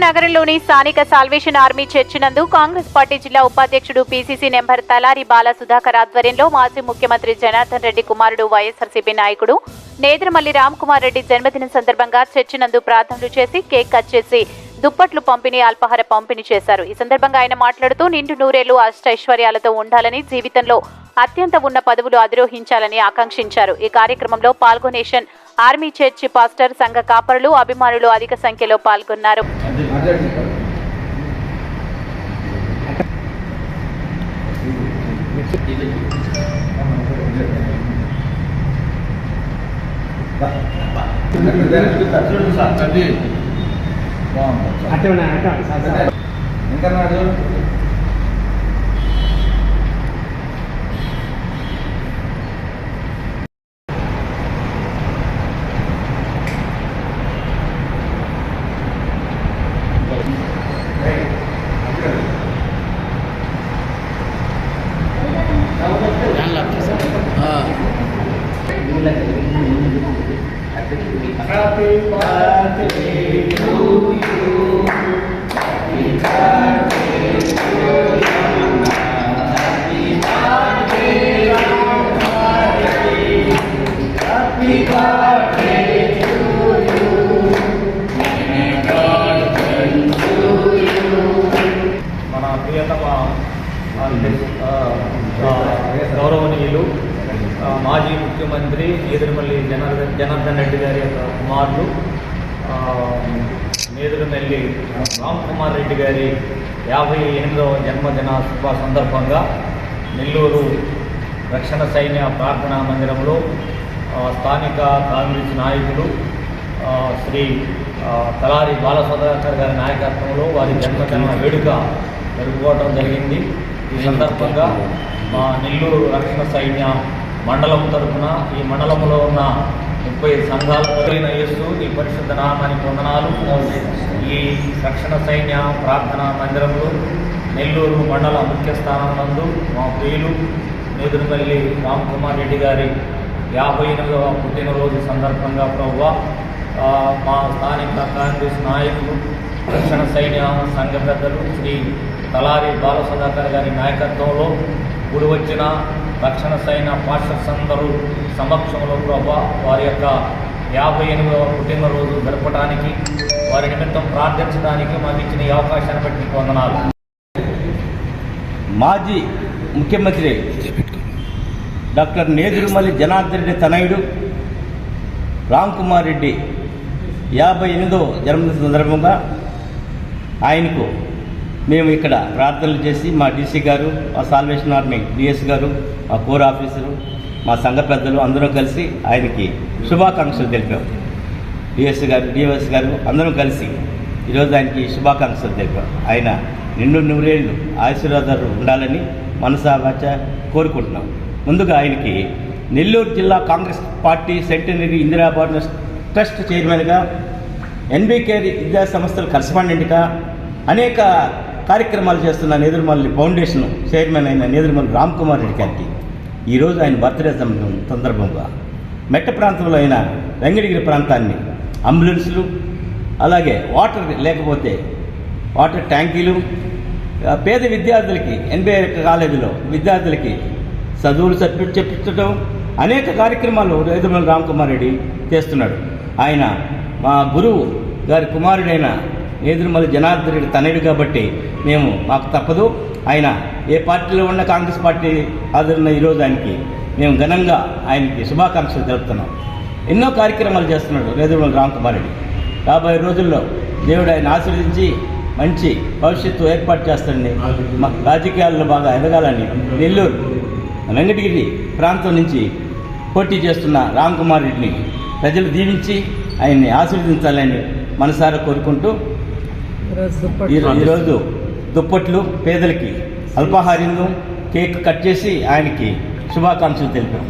నగరంలోని స్థానిక salvation army church నందు కాంగ్రెస్ పార్టీ జిల్లా ఉపాధ్యక్షుడు పీసీసీ నెంబర్ తలారి బాల సుధాకర్ ఆధ్వర్యంలో మాజీ ముఖ్యమంత్రి జనార్దన్ రెడ్డి కుమారుడు వైఎస్ఆర్సీపీ నాయకుడు నేదురుమల్లి రామ్కుమార్ రెడ్డి జన్మదినం సందర్భంగా చర్చి నందు ప్రార్థనలు చేసి కేక్ కట్ చేసి దుప్పట్లు పంపిణీ అల్పాహార పంపిణీ చేశారు. ఈ సందర్భంగా ఆయన మాట్లాడుతూ నిండు నూరేళ్లు అష్టైశ్వర్యాలతో ఉండాలని, జీవితంలో అత్యంత ఉన్న పదవులు అధిరోహించాలని ఆకాంక్షించారు. ఈ కార్యక్రమంలో పాల్గొనేషన్ ఆర్మీ చర్చి పాస్టర్, సంఘ కాపరులు, అభిమానులు అధిక సంఖ్యలో పాల్గొన్నారు. Happy birthday to you. Happy birthday to you. Happy birthday, happy birthday to you. May God bless you. మన ప్రియతమ గౌరవనీయులు మాజీ ముఖ్యమంత్రి నేదురుమల్లి జనార్దన్ రెడ్డి గారి యొక్క కుమారులు నేదురుమల్లి రామ్కుమార్ రెడ్డి గారి 58వ జన్మదిన శుభ సందర్భంగా నెల్లూరు రక్షణ సైన్య ప్రార్థనా మందిరంలో స్థానిక కాంగ్రెస్ నాయకులు శ్రీ తలారి బాల సుధాకర్ గారి నాయకత్వంలో వారి జన్మదిన వేడుక జరుపుకోవడం జరిగింది. ఈ సందర్భంగా మా నెల్లూరు రక్షణ సైన్య మండలం తరఫున ఈ మండలంలో ఉన్న 30 సంఘాలు కలిగిన యేసు ఈ పరిశుద్ధ నామానికి వందనాలు. ఈ రక్షణ సైన్య ప్రార్థనా మందిరంలో నెల్లూరు మండల ముఖ్య స్థానం నందు మా ప్రియులు నేదురుమల్లి రామ్కుమార్ రెడ్డి గారి 58వ పుట్టినరోజు సందర్భంగా ప్రభువా మా స్థానిక కాంగ్రెస్ నాయకులు రక్షణ సైన్య సంఘ పెద్దలు శ్రీ తలారి బాల సుధాకర్ గారి నాయకత్వంలో గుడి వచ్చిన రక్షణ సైన్య పాస్టర్స్ అందరూ సమక్షంలో ప్రభా వారి యొక్క 58వ పుట్టినరోజు జరపడానికి వారి నిమిత్తం ప్రార్థించడానికి మాకు ఇచ్చిన ఈ అవకాశాన్ని బట్టి వందనాలు. మాజీ ముఖ్యమంత్రి డాక్టర్ నేదురుమల్లి జనార్దన్ రెడ్డి తనయుడు రామ్కుమార్ రెడ్డి 58వ జన్మదిన సందర్భంగా ఆయనకు మేము ఇక్కడ ప్రార్థనలు చేసి మా డీసీ గారు, మా సాల్వేషన్ ఆర్మీ డిఎస్ గారు, మా కోర్ ఆఫీసరు, మా సంఘ పెద్దలు అందరూ కలిసి ఆయనకి శుభాకాంక్షలు తెలిపాం. డిఎస్ గారు, డిఎస్ గారు అందరం కలిసి ఈరోజు ఆయనకి శుభాకాంక్షలు తెలిపాం. ఆయన నిండు నూరేళ్ళు ఆశీర్వాదాలు ఉండాలని మనసా వాచ కోరుకుంటున్నాం. ముందుగా ఆయనకి నెల్లూరు జిల్లా Congress party centenary Indira Bhawan trust చైర్మన్గా, ఎన్బికే విద్యా సంస్థల కరస్పాండెంట్గా అనేక కార్యక్రమాలు చేస్తున్న నేదురుమల్లి ఫౌండేషన్ చైర్మన్ అయిన నేదురుమల్లి రామ్కుమార్ రెడ్డి గారికి ఈరోజు ఆయన బర్త్డే సందర్భంగా మెట్ట ప్రాంతంలో అయిన వెంకటగిరి ప్రాంతాన్ని అంబులెన్సులు, అలాగే వాటర్ లేకపోతే వాటర్ ట్యాంకీలు, పేద విద్యార్థులకి ఎన్బిఐ కాలేజీలో విద్యార్థులకి చదువులు చెప్పించడం అనేక కార్యక్రమాలు నేదురుమల్లి రామ్కుమార్ రెడ్డి చేస్తున్నాడు. ఆయన మా గురువు గారి కుమారుడైన నేదురుమల్లి జనార్దన్ రెడ్డి తనయుడు కాబట్టి మాకు తప్పదు. ఆయన ఏ పార్టీలో ఉన్న కాంగ్రెస్ పార్టీ ఆదరణ ఈరోజు ఆయనకి మేము ఘనంగా ఆయనకి శుభాకాంక్షలు తెలుపుతున్నాం. ఎన్నో కార్యక్రమాలు చేస్తున్నాడు నేదురుమల్లి రామ్కుమార్ రెడ్డి. రాబోయే రోజుల్లో దేవుడు ఆయన ఆశీర్వదించి మంచి భవిష్యత్తు ఏర్పాటు చేస్తాడని, మా రాజకీయాల్లో బాగా ఎదగాలని నెల్లూరు వెంకటగిరి ప్రాంతం నుంచి పోటీ చేస్తున్న రామ్కుమార్ రెడ్డిని ప్రజలు దీవించి ఆయన్ని ఆశీర్వదించాలని మనసారా కోరుకుంటూ ఈరోజు దుప్పట్లు పేదలకి అల్పాహార్యం కేక్ కట్ చేసి ఆయనకి శుభాకాంక్షలు తెలిపాం.